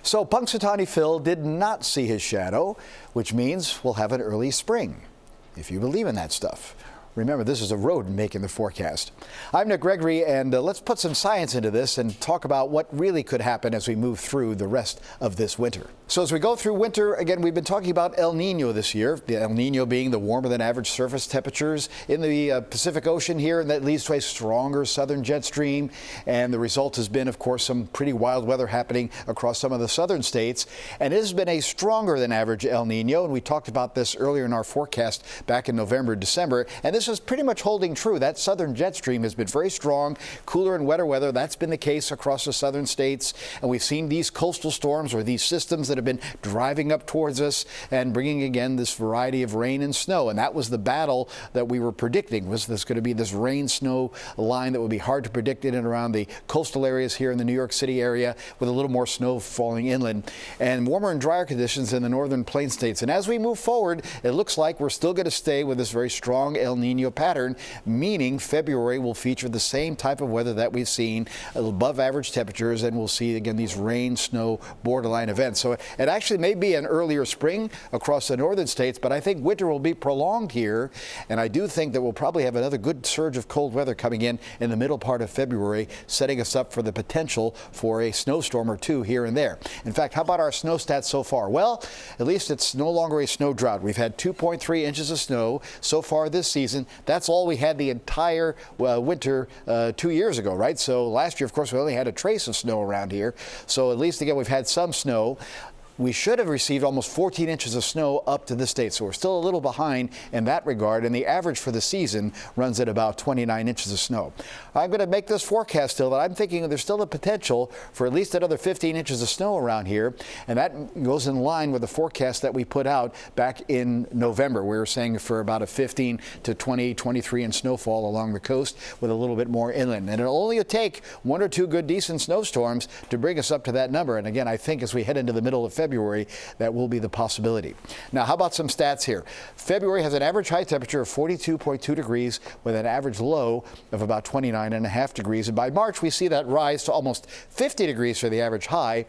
So Punxsutawney Phil did not see his shadow, which means we'll have an early spring, if you believe in that stuff. Remember, this is a rodent making the forecast. I'm Gregory, and let's put some science into this and talk about what really could happen as we move through the rest of this winter. So as we go through winter, again, we've been talking about El Nino this year, the El Nino being the warmer than average surface temperatures in the Pacific Ocean here, and that leads to a stronger southern jet stream. And the result has been, of course, some pretty wild weather happening across some of the southern states. And it has been a stronger than average El Nino, and we talked about this earlier in our forecast back in November, December, and this is pretty much holding true. That southern jet stream has been very strong, cooler and wetter weather. That's been the case across the southern states. And we've seen these coastal storms or these systems that have been driving up towards us and bringing again this variety of rain and snow. And that was the battle that we were predicting. Was this going to be this rain snow line that would be hard to predict in and around the coastal areas here in the New York City area, with a little more snow falling inland, and warmer and drier conditions in the northern plain states. And as we move forward, it looks like we're still going to stay with this very strong El Nino pattern, meaning February will feature the same type of weather that we've seen, above average temperatures, and we'll see again these rain, snow, borderline events. So it actually may be an earlier spring across the northern states, but I think winter will be prolonged here, and I do think that we'll probably have another good surge of cold weather coming in the middle part of February, setting us up for the potential for a snowstorm or two here and there. In fact, how about our snow stats so far? Well, at least it's no longer a snow drought. We've had 2.3 inches of snow so far this season. That's all we had the entire winter 2 years ago, right? So last year, of course, we only had a trace of snow around here. So at least, again, we've had some snow. We should have received almost 14 inches of snow up to this date, so we're still a little behind in that regard, and the average for the season runs at about 29 inches of snow. I'm going to make this forecast still that I'm thinking there's still a potential for at least another 15 inches of snow around here, and that goes in line with the forecast that we put out back in November. We were saying for about a 15 to 20, 23 inch snowfall along the coast with a little bit more inland, and it'll only take one or two good decent snowstorms to bring us up to that number. And again, I think as we head into the middle of February, that will be the possibility. Now, how about some stats here? February has an average high temperature of 42.2 degrees with an average low of about 29.5 degrees. And by March, we see that rise to almost 50 degrees for the average high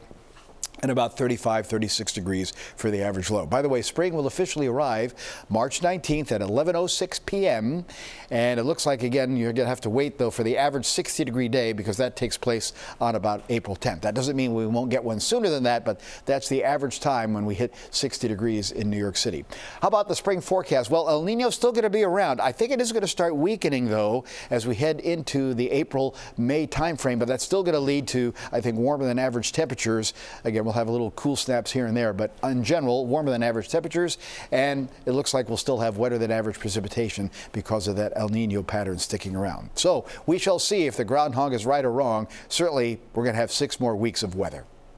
and about 35, 36 degrees for the average low. By the way, spring will officially arrive March 19th at 11:06 p.m. And it looks like, again, you're going to have to wait, though, for the average 60-degree day, because that takes place on about April 10th. That doesn't mean we won't get one sooner than that, but that's the average time when we hit 60 degrees in New York City. How about the spring forecast? Well, El Nino's still going to be around. I think it is going to start weakening, though, as we head into the April-May timeframe, but that's still going to lead to, I think, warmer than average temperatures. Again, we'll have a little cool snaps here and there, but in general, warmer than average temperatures, and it looks like we'll still have wetter than average precipitation because of that El Nino pattern sticking around. So we shall see if the groundhog is right or wrong. Certainly, we're going to have 6 more weeks of weather.